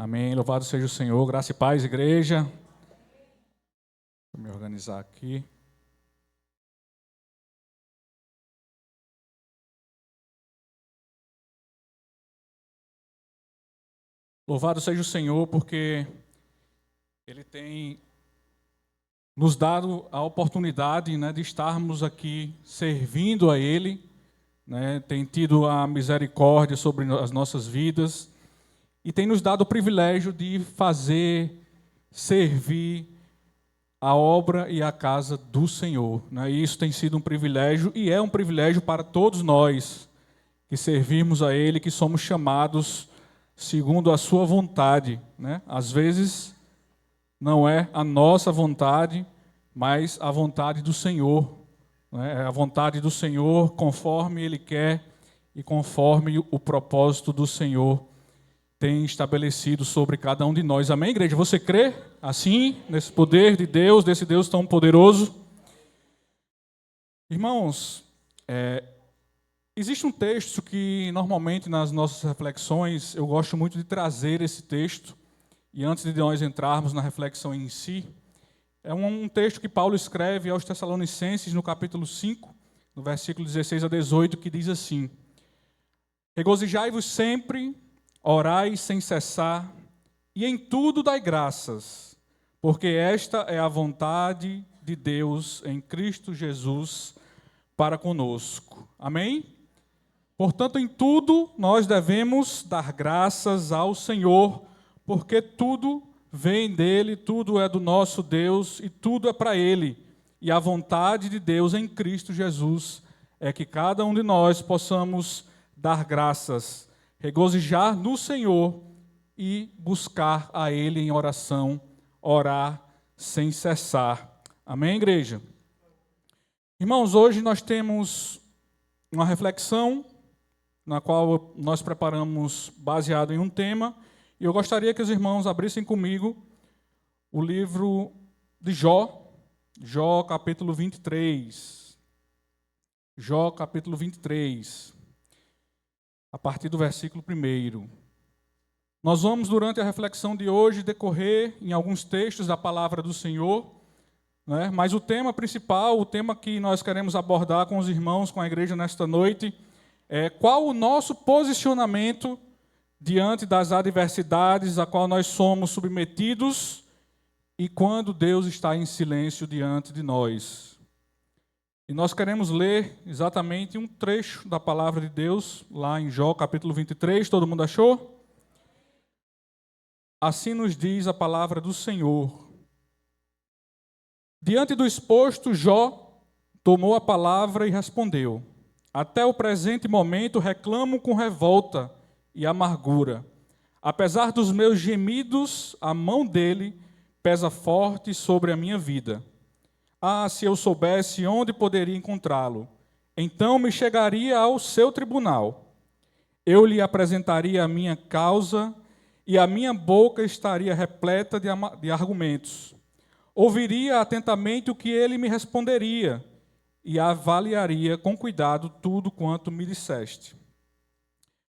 Amém. Louvado seja o Senhor. Graça e paz, igreja. Vou me organizar aqui. Louvado seja o Senhor, porque Ele tem nos dado a oportunidade, de estarmos aqui servindo a Ele, tem tido a misericórdia sobre as nossas vidas e tem nos dado o privilégio de servir a obra e a casa do Senhor. E isso tem sido um privilégio e é um privilégio para todos nós que servimos a Ele, que somos chamados segundo a sua vontade. Às vezes não é a nossa vontade, mas a vontade do Senhor. É a vontade do Senhor conforme Ele quer e conforme o propósito do Senhor tem estabelecido sobre cada um de nós. Amém, igreja? Você crê assim, nesse poder de Deus, desse Deus tão poderoso? Irmãos, existe um texto que normalmente nas nossas reflexões eu gosto muito de trazer esse texto, e antes de nós entrarmos na reflexão em si, é um texto que Paulo escreve aos Tessalonicenses no capítulo 5, no versículo 16 a 18, que diz assim: Regozijai-vos sempre, orai sem cessar, e em tudo dai graças, porque esta é a vontade de Deus em Cristo Jesus para conosco. Amém? Portanto, em tudo nós devemos dar graças ao Senhor, porque tudo vem dele, tudo é do nosso Deus e tudo é para Ele. E a vontade de Deus em Cristo Jesus é que cada um de nós possamos dar graças, regozijar no Senhor e buscar a Ele em oração, orar sem cessar. Amém, igreja? Irmãos, hoje nós temos uma reflexão na qual nós preparamos baseado em um tema, e eu gostaria que os irmãos abrissem comigo o livro de Jó, Jó capítulo 23. Jó capítulo 23, a partir do versículo 1. Nós vamos, durante a reflexão de hoje, decorrer em alguns textos da palavra do Senhor, mas o tema principal, o tema que nós queremos abordar com os irmãos, com a igreja nesta noite, é qual o nosso posicionamento diante das adversidades a qual nós somos submetidos e quando Deus está em silêncio diante de nós. E nós queremos ler exatamente um trecho da palavra de Deus, lá em Jó, capítulo 23, todo mundo achou? Assim nos diz a palavra do Senhor. Diante do exposto, Jó tomou a palavra e respondeu: Até o presente momento reclamo com revolta e amargura. Apesar dos meus gemidos, a mão dele pesa forte sobre a minha vida. Ah, se eu soubesse onde poderia encontrá-lo, então me chegaria ao seu tribunal. Eu lhe apresentaria a minha causa e a minha boca estaria repleta de argumentos. Ouviria atentamente o que ele me responderia e avaliaria com cuidado tudo quanto me disseste.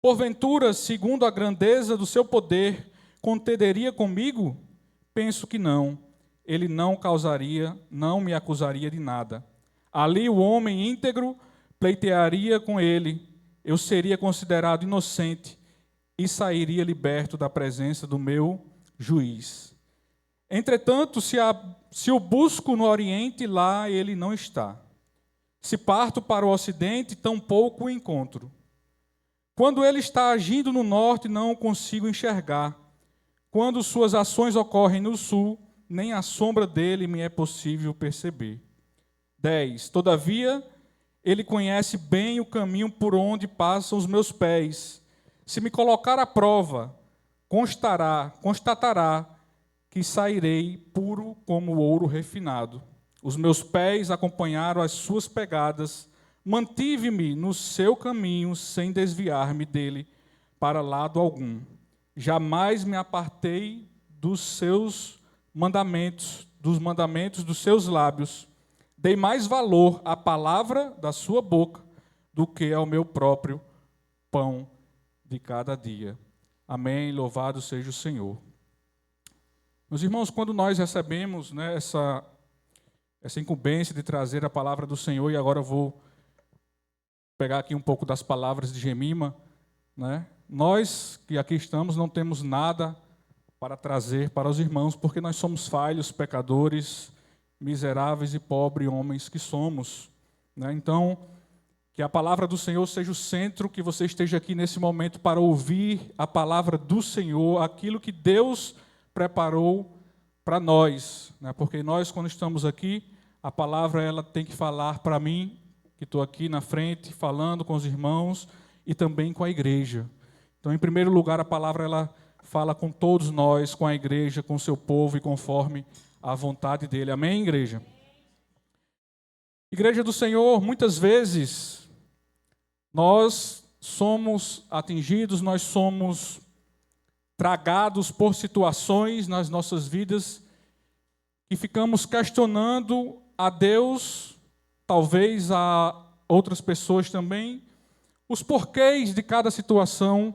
Porventura, segundo a grandeza do seu poder, contenderia comigo? Penso que não. Ele não me acusaria de nada. Ali o homem íntegro pleitearia com ele. Eu seria considerado inocente e sairia liberto da presença do meu juiz. Entretanto, se o busco no Oriente, lá ele não está. Se parto para o Ocidente, tampouco o encontro. Quando ele está agindo no Norte, não o consigo enxergar. Quando suas ações ocorrem no Sul, nem a sombra dele me é possível perceber. 10. Todavia, ele conhece bem o caminho por onde passam os meus pés. Se me colocar à prova, constatará que sairei puro como ouro refinado. Os meus pés acompanharam as suas pegadas, mantive-me no seu caminho sem desviar-me dele para lado algum. Jamais me apartei dos seus mandamentos, dos mandamentos dos seus lábios. Dei mais valor à palavra da sua boca do que ao meu próprio pão de cada dia. Amém. Louvado seja o Senhor. Meus irmãos, quando nós recebemos, essa incumbência de trazer a palavra do Senhor, e agora eu vou pegar aqui um pouco das palavras de Jemima, nós que aqui estamos não temos nada para trazer para os irmãos, porque nós somos falhos, pecadores, miseráveis e pobres homens que somos. Então, que a palavra do Senhor seja o centro, que você esteja aqui nesse momento para ouvir a palavra do Senhor, aquilo que Deus preparou para nós. Porque nós, quando estamos aqui, a palavra ela tem que falar para mim, que estou aqui na frente, falando com os irmãos e também com a igreja. Então, em primeiro lugar, a palavra ela fala com todos nós, com a igreja, com o seu povo e conforme a vontade dele. Amém, igreja? Igreja do Senhor, muitas vezes nós somos atingidos, nós somos tragados por situações nas nossas vidas e ficamos questionando a Deus, talvez a outras pessoas também, os porquês de cada situação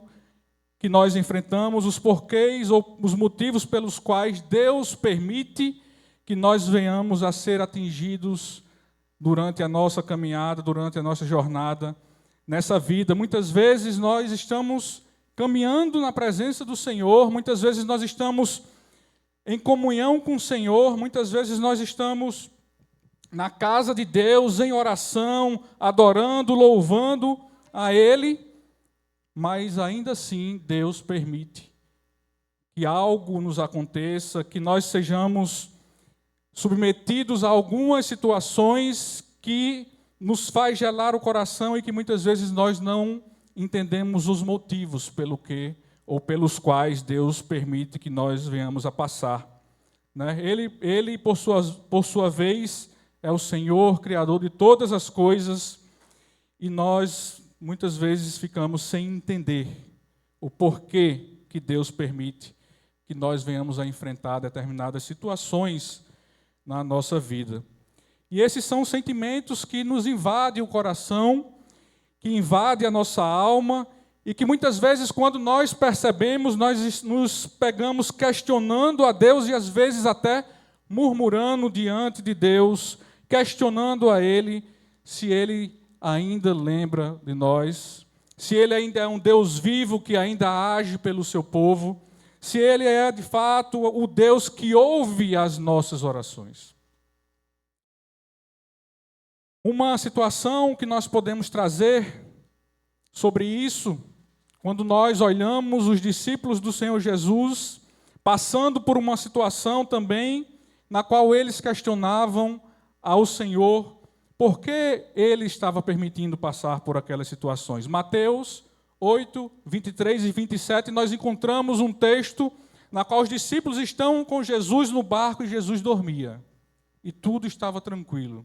que nós enfrentamos, os porquês ou os motivos pelos quais Deus permite que nós venhamos a ser atingidos durante a nossa caminhada, durante a nossa jornada nessa vida. Muitas vezes nós estamos caminhando na presença do Senhor, muitas vezes nós estamos em comunhão com o Senhor, muitas vezes nós estamos na casa de Deus, em oração, adorando, louvando a Ele, mas ainda assim Deus permite que algo nos aconteça, que nós sejamos submetidos a algumas situações que nos faz gelar o coração e que muitas vezes nós não entendemos os motivos pelo que ou pelos quais Deus permite que nós venhamos a passar. Ele por sua vez, é o Senhor, Criador de todas as coisas, e nós muitas vezes ficamos sem entender o porquê que Deus permite que nós venhamos a enfrentar determinadas situações na nossa vida. E esses são sentimentos que nos invadem o coração, que invadem a nossa alma, e que muitas vezes, quando nós percebemos, nós nos pegamos questionando a Deus e às vezes até murmurando diante de Deus, questionando a Ele se Ele ainda lembra de nós, se Ele ainda é um Deus vivo que ainda age pelo seu povo, se Ele é de fato o Deus que ouve as nossas orações. Uma situação que nós podemos trazer sobre isso, quando nós olhamos os discípulos do Senhor Jesus, passando por uma situação também, na qual eles questionavam ao Senhor, por que Ele estava permitindo passar por aquelas situações. Mateus 8, 23 e 27, nós encontramos um texto na qual os discípulos estão com Jesus no barco e Jesus dormia. E tudo estava tranquilo.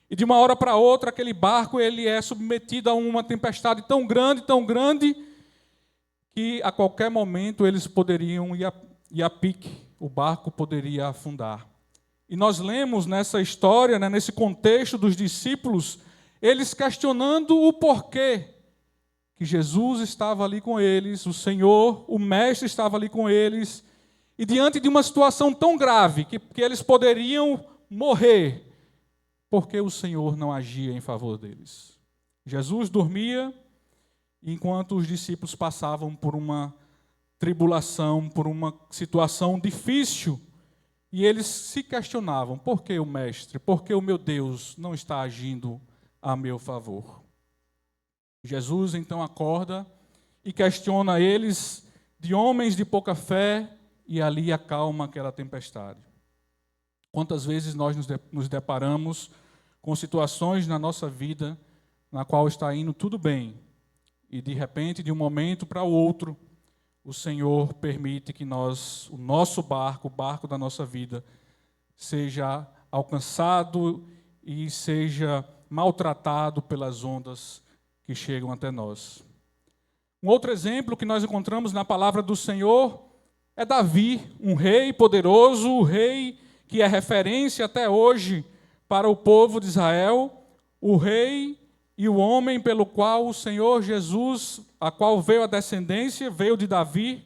E de uma hora para outra, aquele barco ele é submetido a uma tempestade tão grande, que a qualquer momento eles poderiam ir a pique, o barco poderia afundar. E nós lemos nessa história, nesse contexto dos discípulos, eles questionando o porquê que Jesus estava ali com eles, o Senhor, o Mestre estava ali com eles, e diante de uma situação tão grave, que eles poderiam morrer, porque o Senhor não agia em favor deles. Jesus dormia, enquanto os discípulos passavam por uma tribulação, por uma situação difícil, e eles se questionavam, por que o Mestre, por que o meu Deus não está agindo a meu favor? Jesus então acorda e questiona eles de homens de pouca fé, e ali acalma aquela tempestade. Quantas vezes nós nos deparamos com situações na nossa vida na qual está indo tudo bem e de repente, de um momento para o outro, o Senhor permite que o nosso barco, o barco da nossa vida, seja alcançado e seja maltratado pelas ondas que chegam até nós. Um outro exemplo que nós encontramos na palavra do Senhor é Davi, um rei poderoso, o rei que é referência até hoje para o povo de Israel, o rei e o homem pelo qual o Senhor Jesus, a qual veio a descendência, veio de Davi,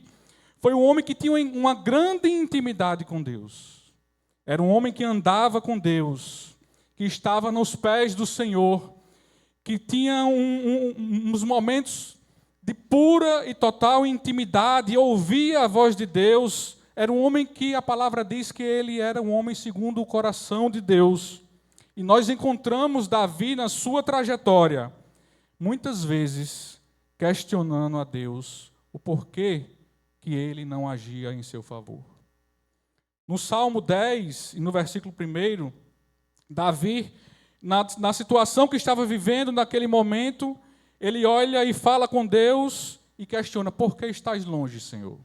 foi um homem que tinha uma grande intimidade com Deus. Era um homem que andava com Deus, que estava nos pés do Senhor, que tinha uns momentos de pura e total intimidade, ouvia a voz de Deus. Era um homem que a palavra diz que ele era um homem segundo o coração de Deus. E nós encontramos Davi na sua trajetória, muitas vezes questionando a Deus o porquê que ele não agia em seu favor. No Salmo 10, e no versículo 1, Davi, na situação que estava vivendo naquele momento, ele olha e fala com Deus e questiona: por que estás longe, Senhor?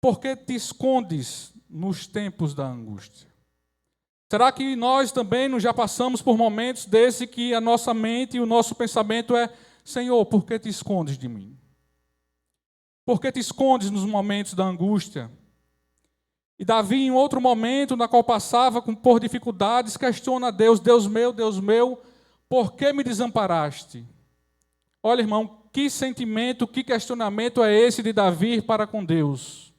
Por que te escondes nos tempos da angústia? Será que nós também não já passamos por momentos desse que a nossa mente e o nosso pensamento é: Senhor, por que te escondes de mim? Por que te escondes nos momentos da angústia? E Davi, em outro momento, na qual passava por dificuldades, questiona a Deus: Deus meu, por que me desamparaste? Olha, irmão, que sentimento, que questionamento é esse de Davi para com Deus?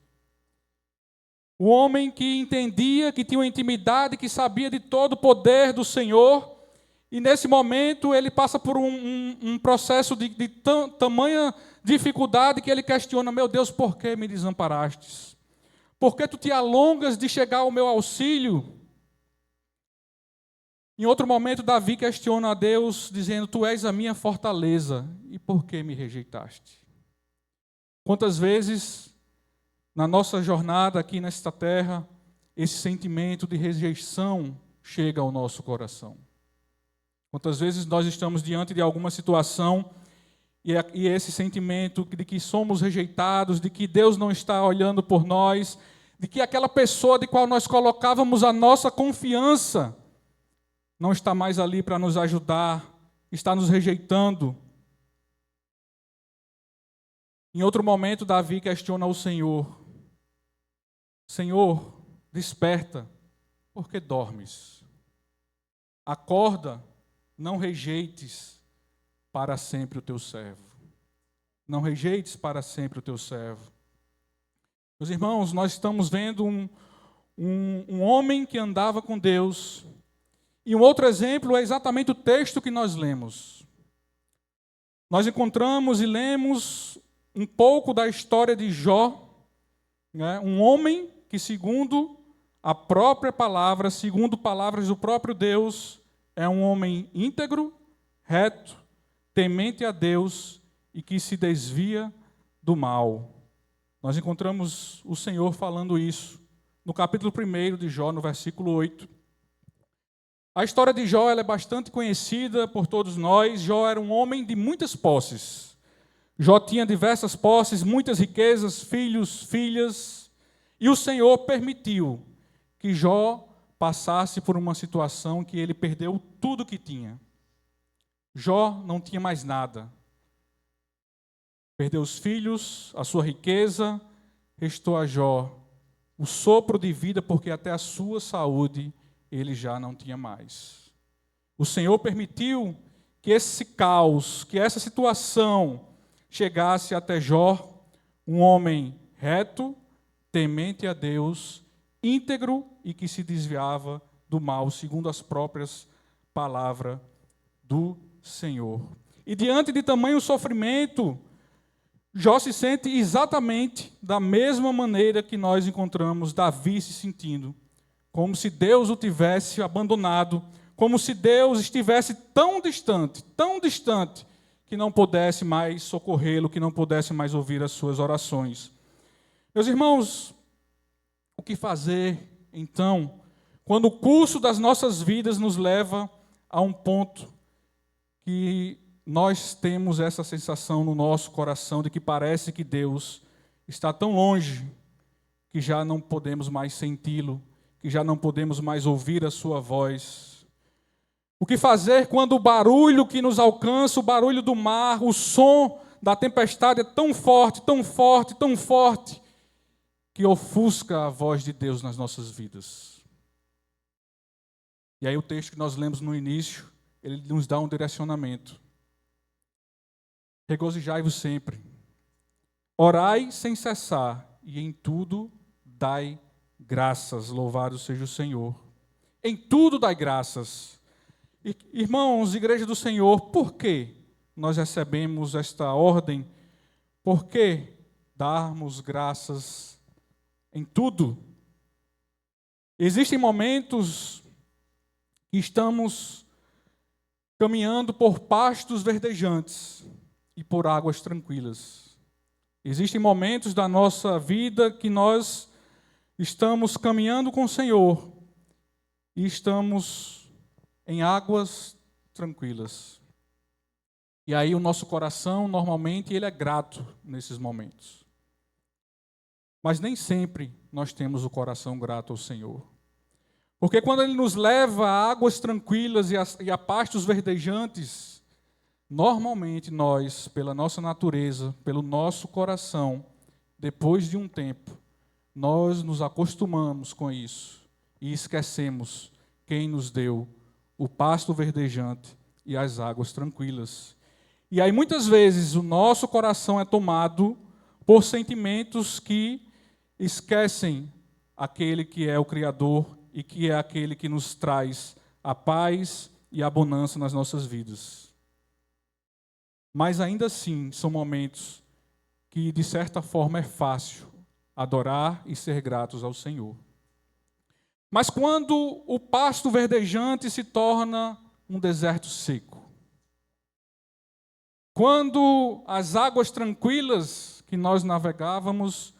O homem que entendia, que tinha uma intimidade, que sabia de todo o poder do Senhor, e nesse momento ele passa por um processo de tamanha dificuldade que ele questiona: meu Deus, por que me desamparastes? Por que tu te alongas de chegar ao meu auxílio? Em outro momento, Davi questiona a Deus, dizendo: tu és a minha fortaleza, e por que me rejeitaste? Quantas vezes na nossa jornada aqui nesta terra, esse sentimento de rejeição chega ao nosso coração? Quantas vezes nós estamos diante de alguma situação e esse sentimento de que somos rejeitados, de que Deus não está olhando por nós, de que aquela pessoa de qual nós colocávamos a nossa confiança não está mais ali para nos ajudar, está nos rejeitando. Em outro momento, Davi questiona o Senhor: Senhor, desperta, porque dormes. Acorda, não rejeites para sempre o teu servo. Não rejeites para sempre o teu servo. Meus irmãos, nós estamos vendo um homem que andava com Deus. E um outro exemplo é exatamente o texto que nós lemos. Nós encontramos e lemos um pouco da história de Jó, né? Um homem que, segundo a própria palavra, segundo palavras do próprio Deus, é um homem íntegro, reto, temente a Deus e que se desvia do mal. Nós encontramos o Senhor falando isso no capítulo 1 de Jó, no versículo 8. A história de Jó ela é bastante conhecida por todos nós. Jó era um homem de muitas posses. Jó tinha diversas posses, muitas riquezas, filhos, filhas. E o Senhor permitiu que Jó passasse por uma situação que ele perdeu tudo que tinha. Jó não tinha mais nada. Perdeu os filhos, a sua riqueza, restou a Jó o sopro de vida, porque até a sua saúde ele já não tinha mais. O Senhor permitiu que esse caos, que essa situação chegasse até Jó, um homem reto, temente a Deus, íntegro e que se desviava do mal, segundo as próprias palavras do Senhor. E diante de tamanho sofrimento, Jó se sente exatamente da mesma maneira que nós encontramos Davi se sentindo, como se Deus o tivesse abandonado, como se Deus estivesse tão distante, que não pudesse mais socorrê-lo, que não pudesse mais ouvir as suas orações. Meus irmãos, o que fazer, então, quando o curso das nossas vidas nos leva a um ponto que nós temos essa sensação no nosso coração de que parece que Deus está tão longe que já não podemos mais senti-lo, que já não podemos mais ouvir a sua voz? O que fazer quando o barulho que nos alcança, o barulho do mar, o som da tempestade é tão forte, tão forte, tão forte, que ofusca a voz de Deus nas nossas vidas? E aí o texto que nós lemos no início, ele nos dá um direcionamento. Regozijai-vos sempre, Orai sem cessar, e em tudo dai graças. Louvado seja o Senhor. Em tudo dai graças. Irmãos, Igreja do Senhor, por que nós recebemos esta ordem? Por que darmos graças em tudo? Existem momentos que estamos caminhando por pastos verdejantes e por águas tranquilas. Existem momentos da nossa vida que nós estamos caminhando com o Senhor e estamos em águas tranquilas. E aí o nosso coração, normalmente, ele é grato nesses momentos. Mas nem sempre nós temos o coração grato ao Senhor. Porque quando Ele nos leva a águas tranquilas e a pastos verdejantes, normalmente nós, pela nossa natureza, pelo nosso coração, depois de um tempo, nós nos acostumamos com isso e esquecemos quem nos deu o pasto verdejante e as águas tranquilas. E aí muitas vezes o nosso coração é tomado por sentimentos que esquecem aquele que é o Criador e que é aquele que nos traz a paz e a bonança nas nossas vidas. Mas ainda assim, são momentos que, de certa forma, é fácil adorar e ser gratos ao Senhor. Mas quando o pasto verdejante se torna um deserto seco, quando as águas tranquilas que nós navegávamos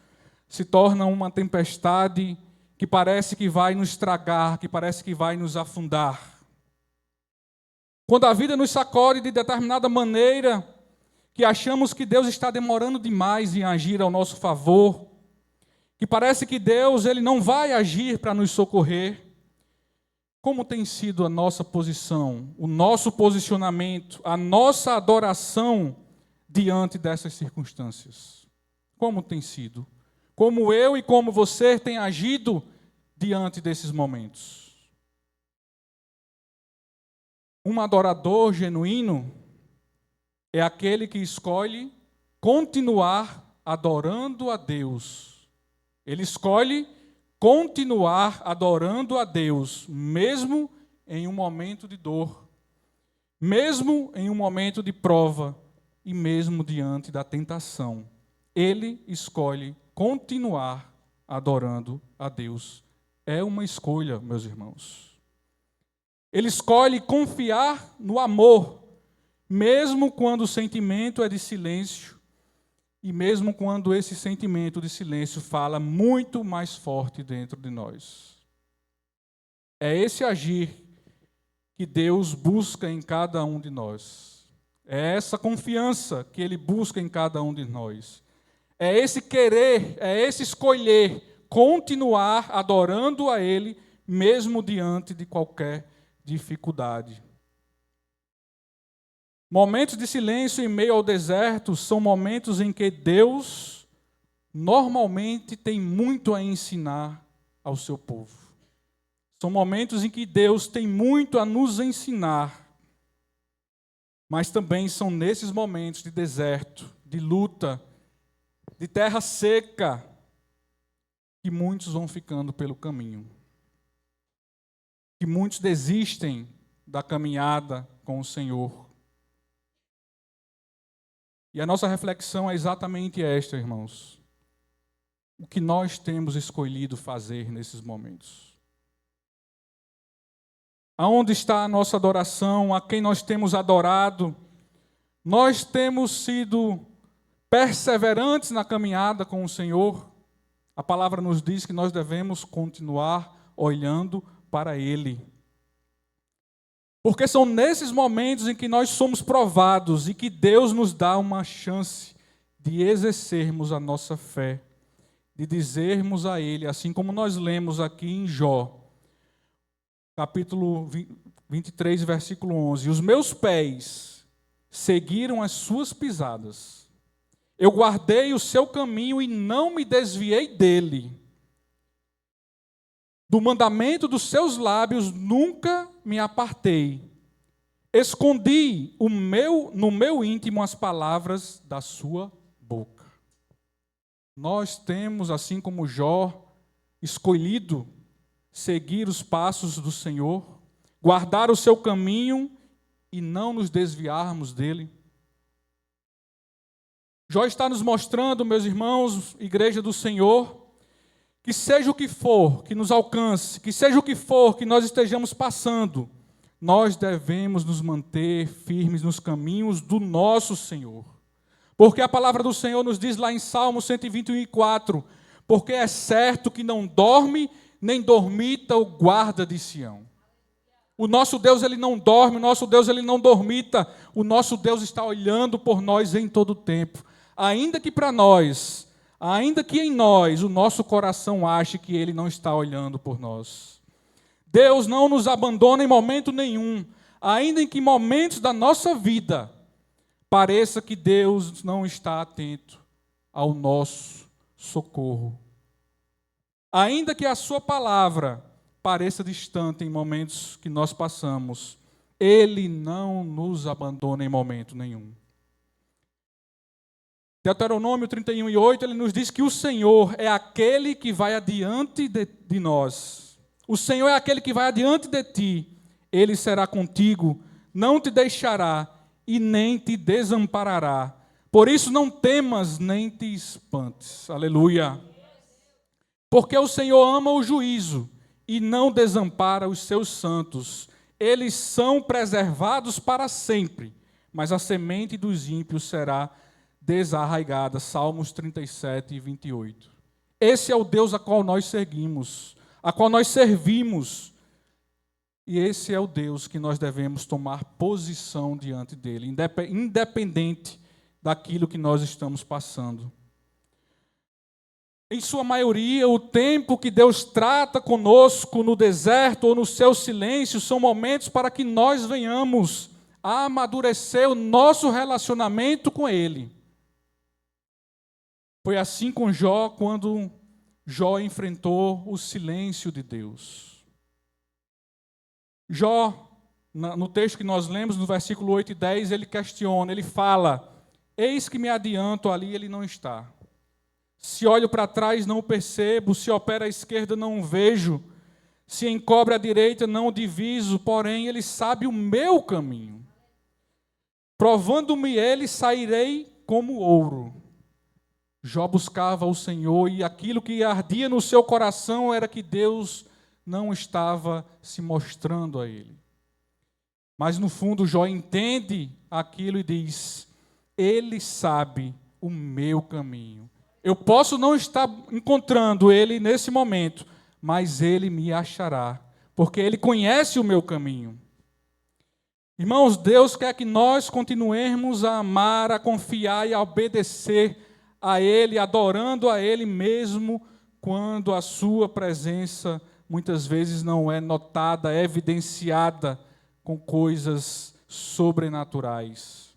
se tornam uma tempestade que parece que vai nos estragar, que parece que vai nos afundar. Quando a vida nos sacode de determinada maneira, que achamos que Deus está demorando demais em agir ao nosso favor, que parece que Deus ele não vai agir para nos socorrer. Como tem sido a nossa posição, o nosso posicionamento, a nossa adoração diante dessas circunstâncias? Como tem sido? Como eu e como você tem agido diante desses momentos? Um adorador genuíno é aquele que escolhe continuar adorando a Deus. Ele escolhe continuar adorando a Deus, mesmo em um momento de dor, mesmo em um momento de prova e mesmo diante da tentação. Ele escolhe continuar adorando a Deus. É uma escolha, meus irmãos. Ele escolhe confiar no amor, mesmo quando o sentimento é de silêncio e mesmo quando esse sentimento de silêncio fala muito mais forte dentro de nós. É esse agir que Deus busca em cada um de nós. É essa confiança que Ele busca em cada um de nós. É esse querer, é esse escolher continuar adorando a Ele, mesmo diante de qualquer dificuldade. Momentos de silêncio em meio ao deserto são momentos em que Deus normalmente tem muito a ensinar ao seu povo. São momentos em que Deus tem muito a nos ensinar. Mas também são nesses momentos de deserto, de luta, de terra seca, que muitos vão ficando pelo caminho. Que muitos desistem da caminhada com o Senhor. E a nossa reflexão é exatamente esta, irmãos. O que nós temos escolhido fazer nesses momentos? Aonde está a nossa adoração? A quem nós temos adorado? Nós temos sido perseverantes na caminhada com o Senhor? A palavra nos diz que nós devemos continuar olhando para Ele. Porque são nesses momentos em que nós somos provados e que Deus nos dá uma chance de exercermos a nossa fé, de dizermos a Ele, assim como nós lemos aqui em Jó, capítulo 23, versículo 11: os meus pés seguiram as suas pisadas, eu guardei o seu caminho e não me desviei dele. Do mandamento dos seus lábios nunca me apartei. Escondi no meu íntimo as palavras da sua boca. Nós temos, assim como Jó, escolhido seguir os passos do Senhor, guardar o seu caminho e não nos desviarmos dele. Jó está nos mostrando, meus irmãos, igreja do Senhor, que seja o que for que nos alcance, que seja o que for que nós estejamos passando, nós devemos nos manter firmes nos caminhos do nosso Senhor. Porque a palavra do Senhor nos diz lá em Salmo 121:4, porque é certo que não dorme nem dormita o guarda de Sião. O nosso Deus, ele não dorme, o nosso Deus, ele não dormita, o nosso Deus está olhando por nós em todo o tempo. Ainda que para nós, ainda que em nós, o nosso coração ache que ele não está olhando por nós. Deus não nos abandona em momento nenhum, ainda em que momentos da nossa vida pareça que Deus não está atento ao nosso socorro. Ainda que a sua palavra pareça distante em momentos que nós passamos, ele não nos abandona em momento nenhum. Deuteronômio 31:8, ele nos diz que o Senhor é aquele que vai adiante de nós. O Senhor é aquele que vai adiante de ti. Ele será contigo, não te deixará e nem te desamparará. Por isso não temas nem te espantes. Aleluia. Porque o Senhor ama o juízo e não desampara os seus santos. Eles são preservados para sempre, mas a semente dos ímpios será desarraigada. Salmos 37:28. Esse é o Deus a qual nós seguimos, a qual nós servimos. E esse é o Deus que nós devemos tomar posição diante dele, independente daquilo que nós estamos passando. Em sua maioria, o tempo que Deus trata conosco no deserto ou no seu silêncio são momentos para que nós venhamos a amadurecer o nosso relacionamento com Ele. Foi assim com Jó, quando Jó enfrentou o silêncio de Deus. Jó, no texto que nós lemos, no versículo 8 e 10, ele questiona, ele fala: eis que me adianto, ali ele não está. Se olho para trás, não o percebo, se opera à esquerda, não o vejo, se encobre à direita, não o diviso, porém ele sabe o meu caminho. Provando-me ele, sairei como ouro. Jó buscava o Senhor e aquilo que ardia no seu coração era que Deus não estava se mostrando a ele. Mas no fundo Jó entende aquilo e diz: ele sabe o meu caminho. Eu posso não estar encontrando ele nesse momento, mas ele me achará, porque ele conhece o meu caminho. Irmãos, Deus quer que nós continuemos a amar, a confiar e a obedecer a Ele, adorando a Ele mesmo quando a sua presença muitas vezes não é notada, evidenciada com coisas sobrenaturais.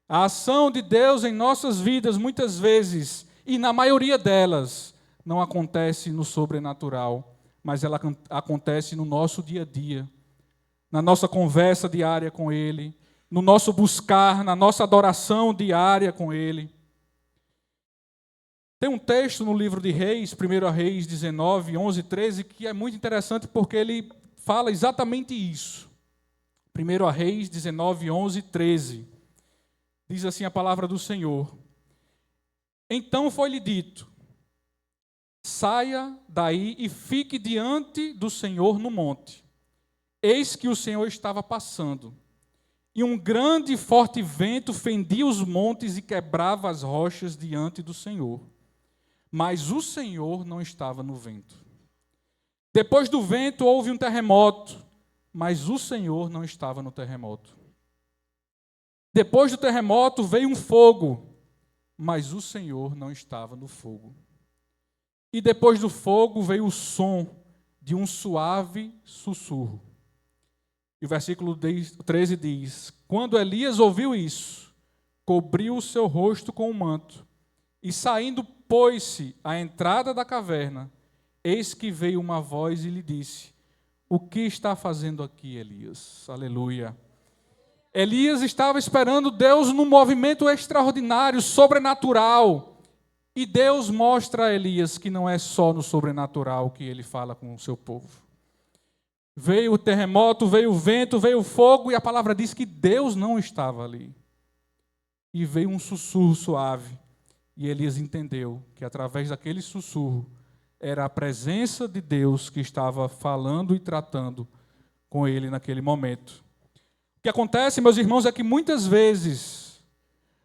A ação de Deus em nossas vidas muitas vezes, e na maioria delas, não acontece no sobrenatural, mas ela acontece no nosso dia a dia, na nossa conversa diária com Ele, no nosso buscar, na nossa adoração diária com Ele. Tem um texto no livro de Reis, 1 Reis 19, 11, 13, que é muito interessante porque ele fala exatamente isso. 1 Reis 19, 11, 13. Diz assim a palavra do Senhor: então foi-lhe dito: saia daí e fique diante do Senhor no monte. Eis que o Senhor estava passando, e um grande e forte vento fendia os montes e quebrava as rochas diante do Senhor. Mas o Senhor não estava no vento. Depois do vento houve um terremoto, mas o Senhor não estava no terremoto. Depois do terremoto veio um fogo, mas o Senhor não estava no fogo. E depois do fogo veio o som de um suave sussurro. E o versículo 13 diz: quando Elias ouviu isso, cobriu o seu rosto com um manto, e saindo pôs-se à entrada da caverna. Eis que veio uma voz e lhe disse: o que está fazendo aqui, Elias? Aleluia. Elias estava esperando Deus num movimento extraordinário, sobrenatural. E Deus mostra a Elias que não é só no sobrenatural que ele fala com o seu povo. Veio o terremoto, veio o vento, veio o fogo, e a palavra diz que Deus não estava ali. E veio um sussurro suave, e Elias entendeu que através daquele sussurro era a presença de Deus que estava falando e tratando com ele naquele momento. O que acontece, meus irmãos, é que muitas vezes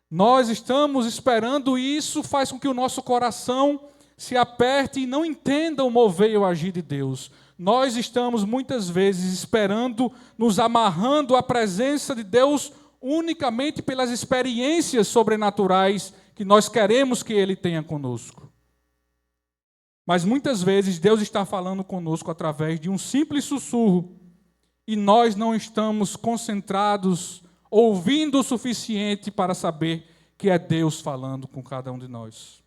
nós estamos esperando e isso faz com que o nosso coração se aperte e não entenda o mover e o agir de Deus. Nós estamos muitas vezes esperando, nos amarrando à presença de Deus unicamente pelas experiências sobrenaturais que nós queremos que Ele tenha conosco. Mas muitas vezes Deus está falando conosco através de um simples sussurro e nós não estamos concentrados, ouvindo o suficiente para saber que é Deus falando com cada um de nós.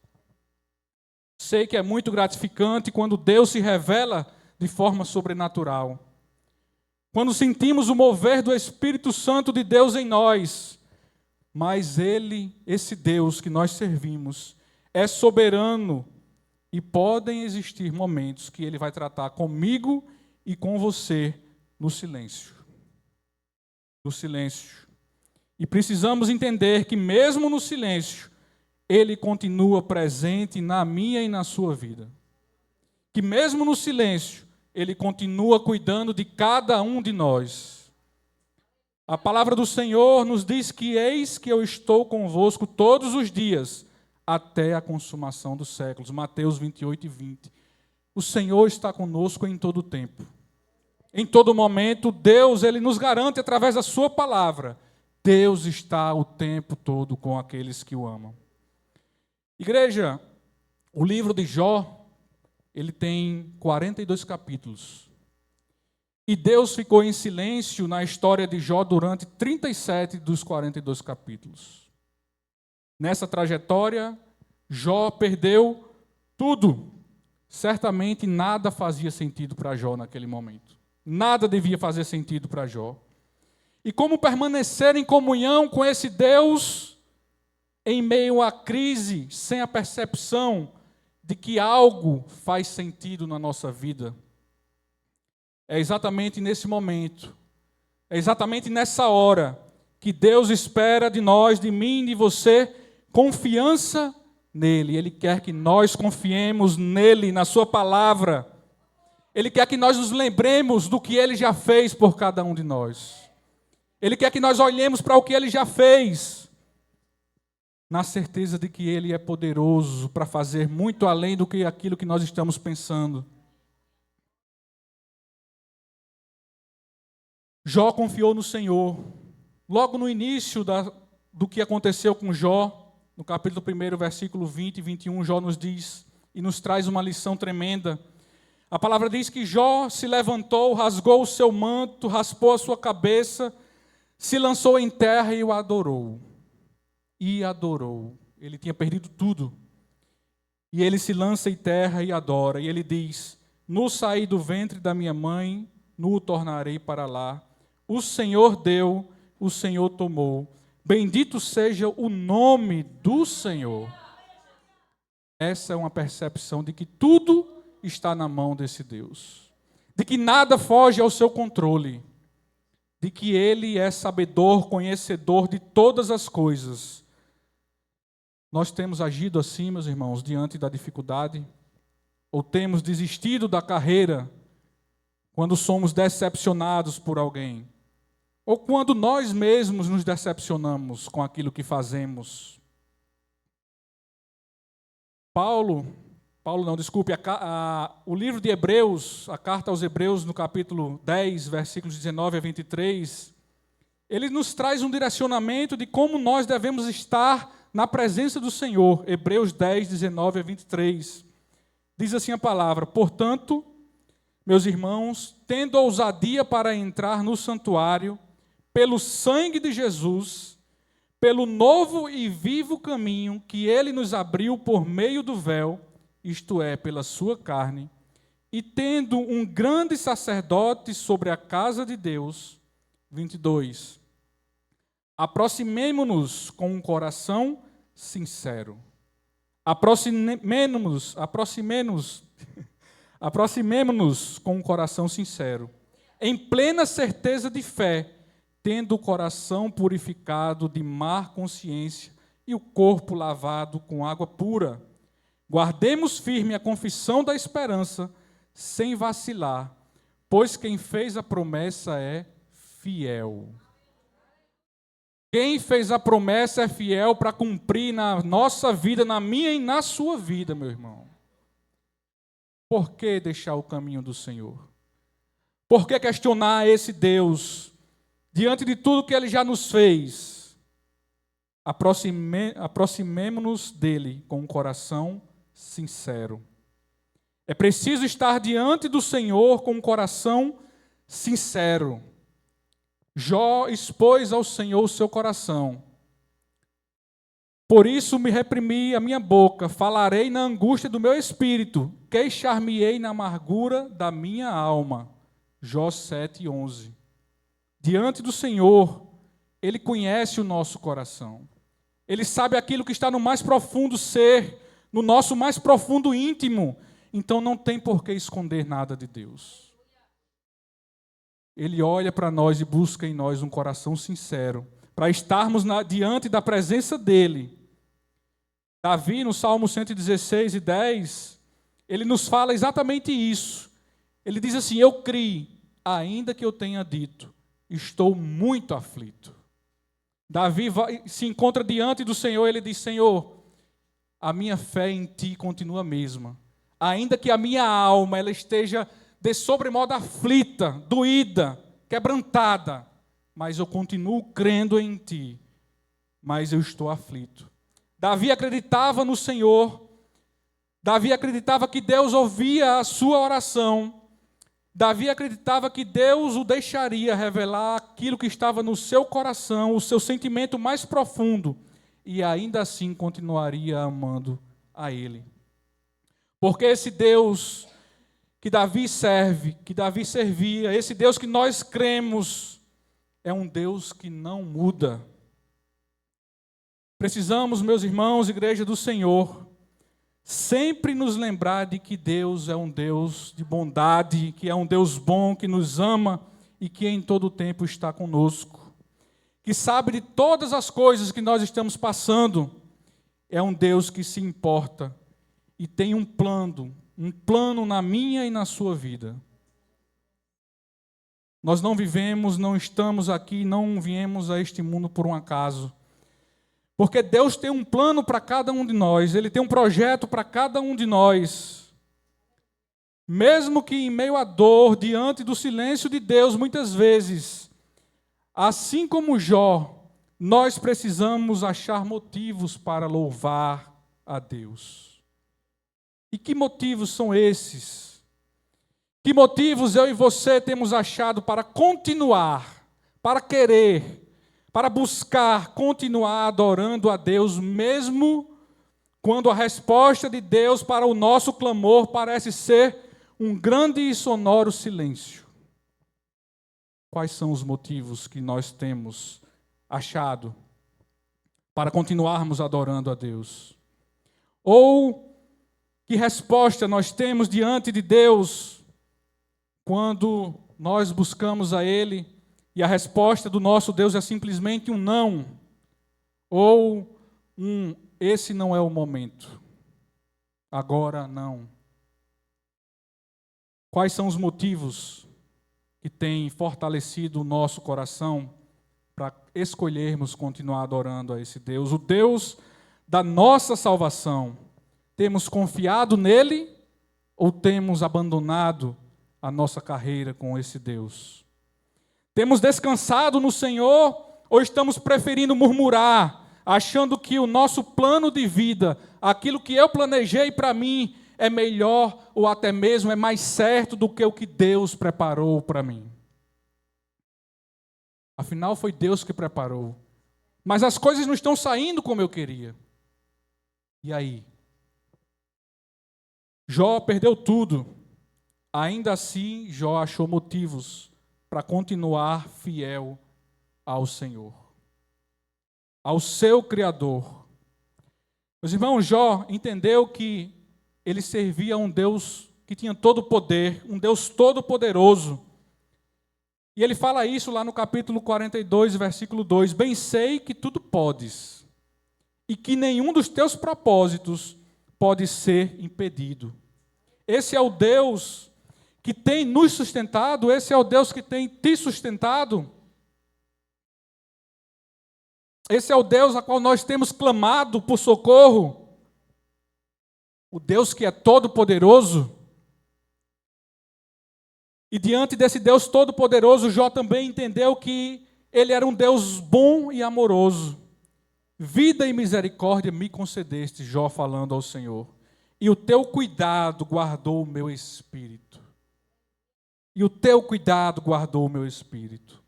Sei que é muito gratificante quando Deus se revela de forma sobrenatural. Quando sentimos o mover do Espírito Santo de Deus em nós, mas Ele, esse Deus que nós servimos, é soberano e podem existir momentos que Ele vai tratar comigo e com você no silêncio. No silêncio. E precisamos entender que mesmo no silêncio, Ele continua presente na minha e na sua vida. Que mesmo no silêncio, Ele continua cuidando de cada um de nós. A palavra do Senhor nos diz que eis que eu estou convosco todos os dias, até a consumação dos séculos. Mateus 28:20. O Senhor está conosco em todo o tempo. Em todo momento, Deus, Ele nos garante através da sua palavra. Deus está o tempo todo com aqueles que o amam. Igreja, o livro de Jó, ele tem 42 capítulos. E Deus ficou em silêncio na história de Jó durante 37 dos 42 capítulos. Nessa trajetória, Jó perdeu tudo. Certamente nada fazia sentido para Jó naquele momento. Nada devia fazer sentido para Jó. E como permanecer em comunhão com esse Deus em meio à crise, sem a percepção de que algo faz sentido na nossa vida? É exatamente nesse momento, é exatamente nessa hora que Deus espera de nós, de mim, de você, confiança nele. Ele quer que nós confiemos nele, na sua palavra. Ele quer que nós nos lembremos do que Ele já fez por cada um de nós. Ele quer que nós olhemos para o que Ele já fez, na certeza de que Ele é poderoso para fazer muito além do que aquilo que nós estamos pensando. Jó confiou no Senhor. Logo no início do que aconteceu com Jó, no capítulo 1, versículo 20 e 21, Jó nos diz e nos traz uma lição tremenda. A palavra diz que Jó se levantou, rasgou o seu manto, raspou a sua cabeça, se lançou em terra e o adorou. E adorou. Ele tinha perdido tudo. E ele se lança em terra e adora. E ele diz: no saí do ventre da minha mãe, no tornarei para lá. O Senhor deu, o Senhor tomou. Bendito seja o nome do Senhor. Essa é uma percepção de que tudo está na mão desse Deus, de que nada foge ao seu controle, de que Ele é sabedor, conhecedor de todas as coisas. Nós temos agido assim, meus irmãos, diante da dificuldade, ou temos desistido da carreira quando somos decepcionados por alguém, ou quando nós mesmos nos decepcionamos com aquilo que fazemos. O livro de Hebreus, a carta aos Hebreus, no capítulo 10, versículos 19 a 23, ele nos traz um direcionamento de como nós devemos estar na presença do Senhor. Hebreus 10, 19 a 23. Diz assim a palavra: portanto, meus irmãos, tendo ousadia para entrar no santuário, pelo sangue de Jesus, pelo novo e vivo caminho que Ele nos abriu por meio do véu, isto é, pela sua carne, e tendo um grande sacerdote sobre a casa de Deus, 22, aproximemo-nos com um coração sincero, Aproximemo-nos com um coração sincero, em plena certeza de fé, tendo o coração purificado de má consciência e o corpo lavado com água pura. Guardemos firme a confissão da esperança, sem vacilar, pois quem fez a promessa é fiel. Quem fez a promessa é fiel para cumprir na nossa vida, na minha e na sua vida, meu irmão. Por que deixar o caminho do Senhor? Por que questionar esse Deus diante de tudo que Ele já nos fez? Aproximemo-nos dEle com um coração sincero. É preciso estar diante do Senhor com um coração sincero. Jó expôs ao Senhor o seu coração. Por isso me reprimi a minha boca, falarei na angústia do meu espírito, queixar-me-ei na amargura da minha alma. Jó 7:11. Diante do Senhor, Ele conhece o nosso coração. Ele sabe aquilo que está no mais profundo ser, no nosso mais profundo íntimo. Então não tem por que esconder nada de Deus. Ele olha para nós e busca em nós um coração sincero, para estarmos diante da presença dEle. Davi, no Salmo 116:10, ele nos fala exatamente isso. Ele diz assim: eu criei, ainda que eu tenha dito, estou muito aflito. Davi se encontra diante do Senhor, ele diz: Senhor, a minha fé em Ti continua a mesma. Ainda que a minha alma ela esteja de sobremodo aflita, doída, quebrantada, mas eu continuo crendo em Ti, mas eu estou aflito. Davi acreditava no Senhor, Davi acreditava que Deus ouvia a sua oração, Davi acreditava que Deus o deixaria revelar aquilo que estava no seu coração, o seu sentimento mais profundo, e ainda assim continuaria amando a Ele. Porque esse Deus que Davi serve, que Davi servia, esse Deus que nós cremos, é um Deus que não muda. Precisamos, meus irmãos, igreja do Senhor, sempre nos lembrar de que Deus é um Deus de bondade, que é um Deus bom, que nos ama e que em todo o tempo está conosco, que sabe de todas as coisas que nós estamos passando. É um Deus que se importa e tem um plano na minha e na sua vida. Nós não vivemos, não estamos aqui, não viemos a este mundo por um acaso. Porque Deus tem um plano para cada um de nós, Ele tem um projeto para cada um de nós. Mesmo que em meio à dor, diante do silêncio de Deus, muitas vezes, assim como Jó, nós precisamos achar motivos para louvar a Deus. E que motivos são esses? Que motivos eu e você temos achado para continuar, para querer, para buscar continuar adorando a Deus, mesmo quando a resposta de Deus para o nosso clamor parece ser um grande e sonoro silêncio? Quais são os motivos que nós temos achado para continuarmos adorando a Deus? Ou que resposta nós temos diante de Deus quando nós buscamos a Ele e a resposta do nosso Deus é simplesmente um não, ou esse não é o momento, agora não? Quais são os motivos que têm fortalecido o nosso coração para escolhermos continuar adorando a esse Deus, o Deus da nossa salvação? Temos confiado nele ou temos abandonado a nossa carreira com esse Deus? Temos descansado no Senhor ou estamos preferindo murmurar, achando que o nosso plano de vida, aquilo que eu planejei para mim, é melhor ou até mesmo é mais certo do que o que Deus preparou para mim? Afinal, foi Deus que preparou. Mas as coisas não estão saindo como eu queria. E aí? Jó perdeu tudo. Ainda assim, Jó achou motivos para continuar fiel ao Senhor, ao seu Criador. Meus irmãos, Jó entendeu que ele servia a um Deus que tinha todo o poder, um Deus todo-poderoso. E ele fala isso lá no capítulo 42, versículo 2: Bem sei que tudo podes, e que nenhum dos teus propósitos pode ser impedido. Esse é o Deus que tem nos sustentado, esse é o Deus que tem te sustentado. Esse é o Deus a qual nós temos clamado por socorro. O Deus que é todo-poderoso. E diante desse Deus todo-poderoso, Jó também entendeu que ele era um Deus bom e amoroso. Vida e misericórdia me concedeste, Jó falando ao Senhor. E o teu cuidado guardou o meu espírito. E o teu cuidado guardou o meu espírito.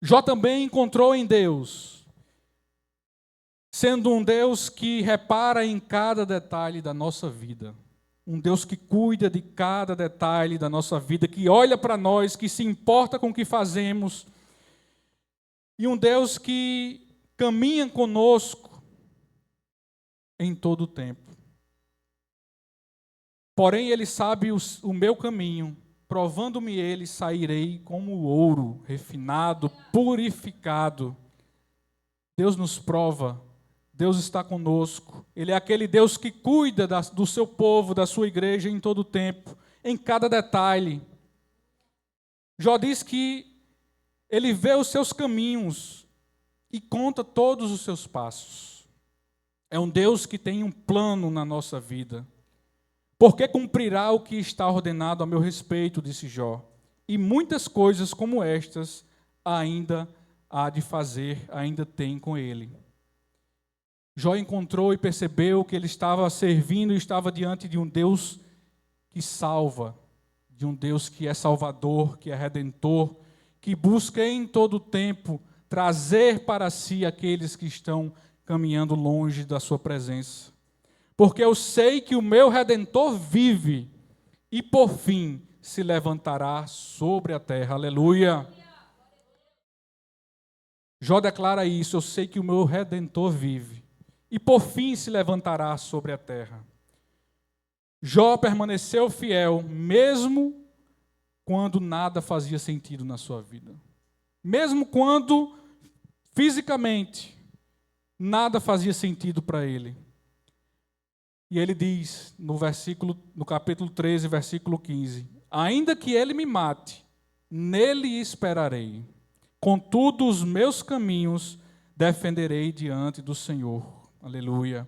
Jó também encontrou em Deus, sendo um Deus que repara em cada detalhe da nossa vida. Um Deus que cuida de cada detalhe da nossa vida, que olha para nós, que se importa com o que fazemos. E um Deus que caminha conosco em todo o tempo. Porém, Ele sabe o meu caminho. Provando-me ele, sairei como ouro, refinado, purificado. Deus nos prova, Deus está conosco. Ele é aquele Deus que cuida do seu povo, da sua igreja em todo o tempo, em cada detalhe. Jó diz que ele vê os seus caminhos e conta todos os seus passos. É um Deus que tem um plano na nossa vida. Porque cumprirá o que está ordenado a meu respeito, disse Jó. E muitas coisas como estas ainda há de fazer, ainda tem com ele. Jó encontrou e percebeu que ele estava servindo e estava diante de um Deus que salva, de um Deus que é salvador, que é redentor, que busca em todo o tempo trazer para si aqueles que estão caminhando longe da sua presença. Porque eu sei que o meu Redentor vive e por fim se levantará sobre a terra. Aleluia. Jó declara isso: eu sei que o meu Redentor vive e por fim se levantará sobre a terra. Jó permaneceu fiel, mesmo quando nada fazia sentido na sua vida. Mesmo quando, fisicamente, nada fazia sentido para ele. E ele diz, no capítulo 13, versículo 15, ainda que ele me mate, nele esperarei. Contudo, os meus caminhos defenderei diante do Senhor. Aleluia.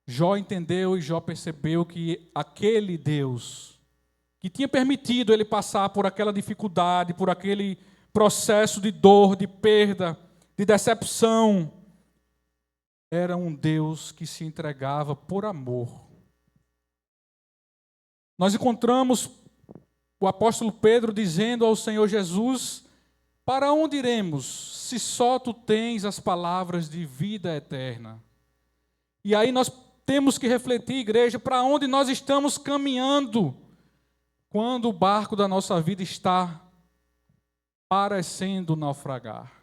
Jó entendeu e Jó percebeu que aquele Deus que tinha permitido ele passar por aquela dificuldade, por aquele processo de dor, de perda, de decepção, era um Deus que se entregava por amor. Nós encontramos o apóstolo Pedro dizendo ao Senhor Jesus: para onde iremos, se só tu tens as palavras de vida eterna? E aí nós temos que refletir, igreja, para onde nós estamos caminhando quando o barco da nossa vida está parecendo naufragar.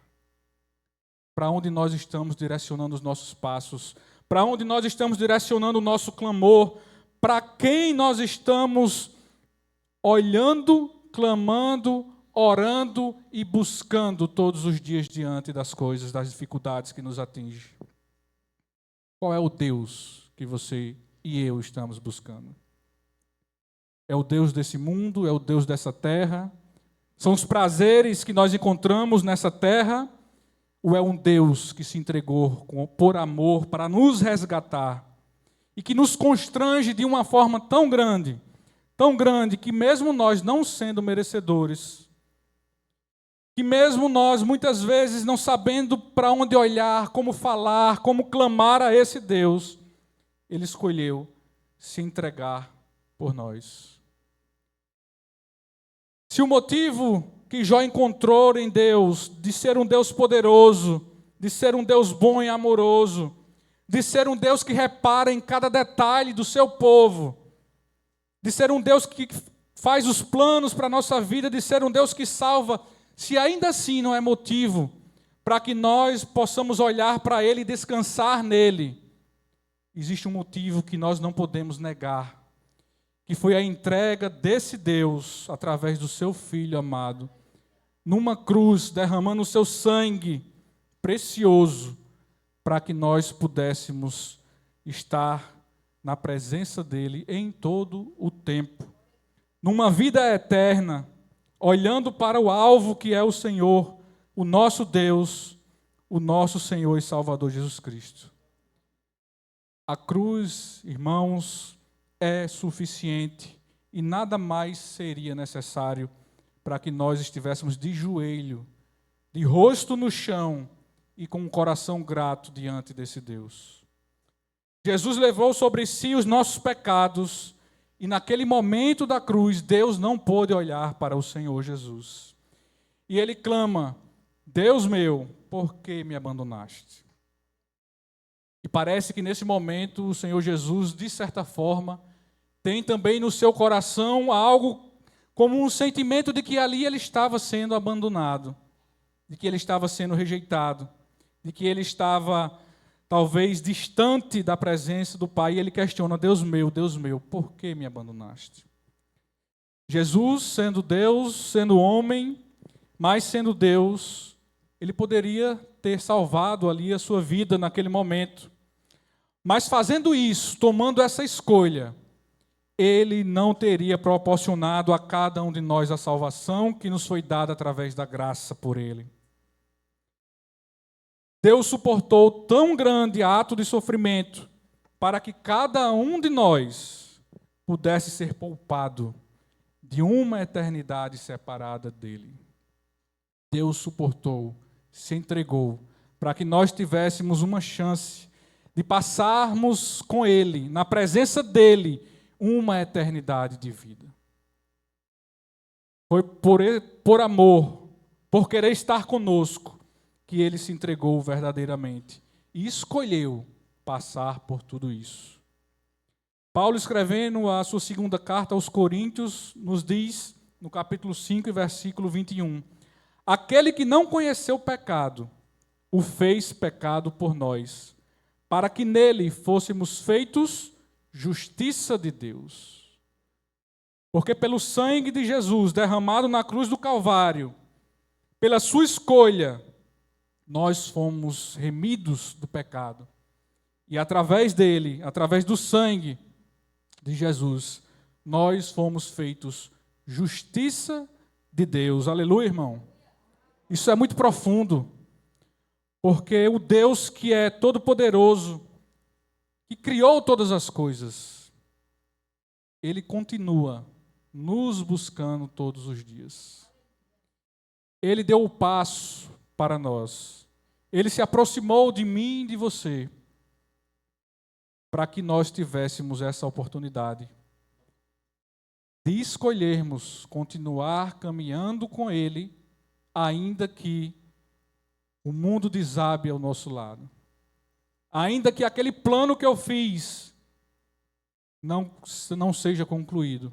Para onde nós estamos direcionando os nossos passos, para onde nós estamos direcionando o nosso clamor, para quem nós estamos olhando, clamando, orando e buscando todos os dias diante das coisas, das dificuldades que nos atingem. Qual é o Deus que você e eu estamos buscando? É o Deus desse mundo? É o Deus dessa terra? São os prazeres que nós encontramos nessa terra? Ou é um Deus que se entregou por amor para nos resgatar e que nos constrange de uma forma tão grande que mesmo nós não sendo merecedores, que mesmo nós muitas vezes não sabendo para onde olhar, como falar, como clamar a esse Deus, Ele escolheu se entregar por nós. Se o motivo que Jó encontrou em Deus, de ser um Deus poderoso, de ser um Deus bom e amoroso, de ser um Deus que repara em cada detalhe do seu povo, de ser um Deus que faz os planos para a nossa vida, de ser um Deus que salva, se ainda assim não é motivo para que nós possamos olhar para Ele e descansar nele, existe um motivo que nós não podemos negar, que foi a entrega desse Deus, através do seu Filho amado, numa cruz, derramando o seu sangue precioso, para que nós pudéssemos estar na presença dele em todo o tempo, numa vida eterna, olhando para o alvo que é o Senhor, o nosso Deus, o nosso Senhor e Salvador Jesus Cristo. A cruz, irmãos, é suficiente e nada mais seria necessário para que nós estivéssemos de joelho, de rosto no chão e com um coração grato diante desse Deus. Jesus levou sobre si os nossos pecados e naquele momento da cruz, Deus não pôde olhar para o Senhor Jesus. E ele clama: Deus meu, por que me abandonaste? E parece que nesse momento o Senhor Jesus, de certa forma, tem também no seu coração algo como um sentimento de que ali ele estava sendo abandonado, de que ele estava sendo rejeitado, de que ele estava talvez distante da presença do Pai, e ele questiona: Deus meu, por que me abandonaste? Jesus, sendo Deus, sendo homem, mas sendo Deus, ele poderia ter salvado ali a sua vida naquele momento. Mas fazendo isso, tomando essa escolha, ele não teria proporcionado a cada um de nós a salvação que nos foi dada através da graça por ele. Deus suportou tão grande ato de sofrimento para que cada um de nós pudesse ser poupado de uma eternidade separada dele. Deus suportou, se entregou, para que nós tivéssemos uma chance de passarmos com ele, na presença dele, uma eternidade de vida. Foi por amor, por querer estar conosco, que ele se entregou verdadeiramente e escolheu passar por tudo isso. Paulo, escrevendo a sua segunda carta aos Coríntios, nos diz, no capítulo 5, versículo 21, aquele que não conheceu o pecado, o fez pecado por nós, para que nele fôssemos feitos justiça de Deus. Porque pelo sangue de Jesus derramado na cruz do Calvário, pela sua escolha, nós fomos remidos do pecado. E através dele, através do sangue de Jesus, nós fomos feitos justiça de Deus. Aleluia, irmão. Isso é muito profundo. Porque o Deus que é todo-poderoso, que criou todas as coisas, ele continua nos buscando todos os dias. Ele deu o passo para nós. Ele se aproximou de mim e de você, para que nós tivéssemos essa oportunidade de escolhermos continuar caminhando com ele, ainda que o mundo desabe ao nosso lado. Ainda que aquele plano que eu fiz não seja concluído.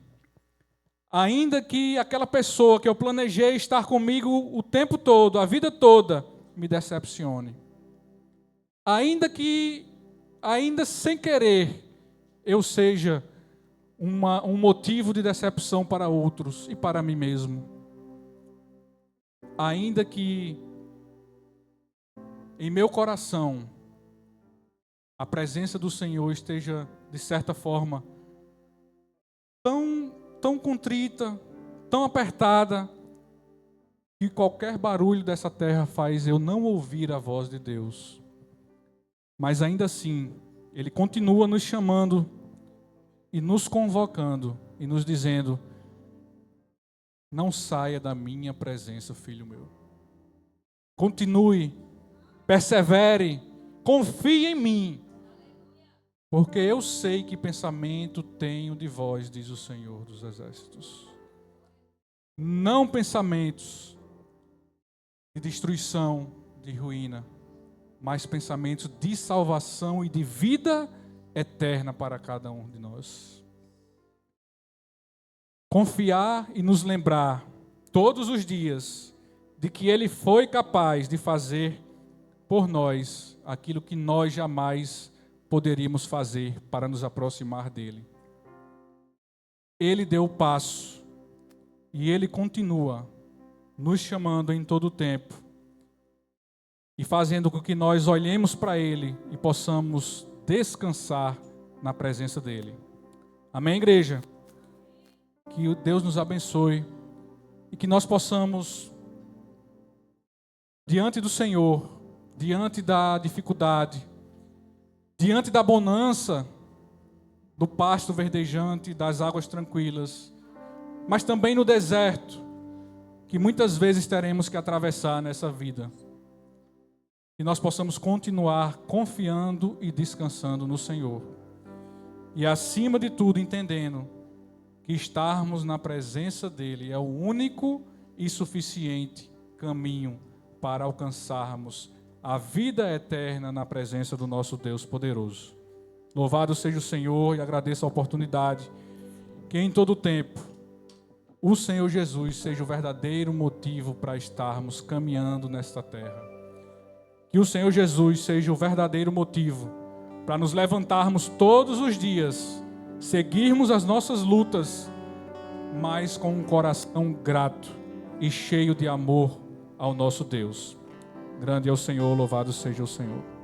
Ainda que aquela pessoa que eu planejei estar comigo o tempo todo, a vida toda, me decepcione. Ainda sem querer, eu seja um motivo de decepção para outros e para mim mesmo. Ainda que em meu coração a presença do Senhor esteja, de certa forma, tão contrita, tão apertada, que qualquer barulho dessa terra faz eu não ouvir a voz de Deus. Mas ainda assim, Ele continua nos chamando e nos convocando e nos dizendo: não saia da minha presença, filho meu. Continue, persevere, confie em mim, porque eu sei que pensamento tenho de vós, diz o Senhor dos Exércitos. Não pensamentos de destruição, de ruína, mas pensamentos de salvação e de vida eterna para cada um de nós. Confiar e nos lembrar todos os dias de que Ele foi capaz de fazer por nós aquilo que nós jamais poderíamos fazer para nos aproximar dele. Ele deu o passo e ele continua nos chamando em todo o tempo e fazendo com que nós olhemos para ele e possamos descansar na presença dele. Amém, igreja? Que Deus nos abençoe e que nós possamos, diante do Senhor, diante da dificuldade, diante da bonança, do pasto verdejante, das águas tranquilas, mas também no deserto, que muitas vezes teremos que atravessar nessa vida. Que nós possamos continuar confiando e descansando no Senhor. E acima de tudo, entendendo que estarmos na presença dEle é o único e suficiente caminho para alcançarmos a vida eterna na presença do nosso Deus poderoso. Louvado seja o Senhor e agradeço a oportunidade que em todo tempo o Senhor Jesus seja o verdadeiro motivo para estarmos caminhando nesta terra. Que o Senhor Jesus seja o verdadeiro motivo para nos levantarmos todos os dias, seguirmos as nossas lutas, mas com um coração grato e cheio de amor ao nosso Deus. Grande é o Senhor, louvado seja o Senhor.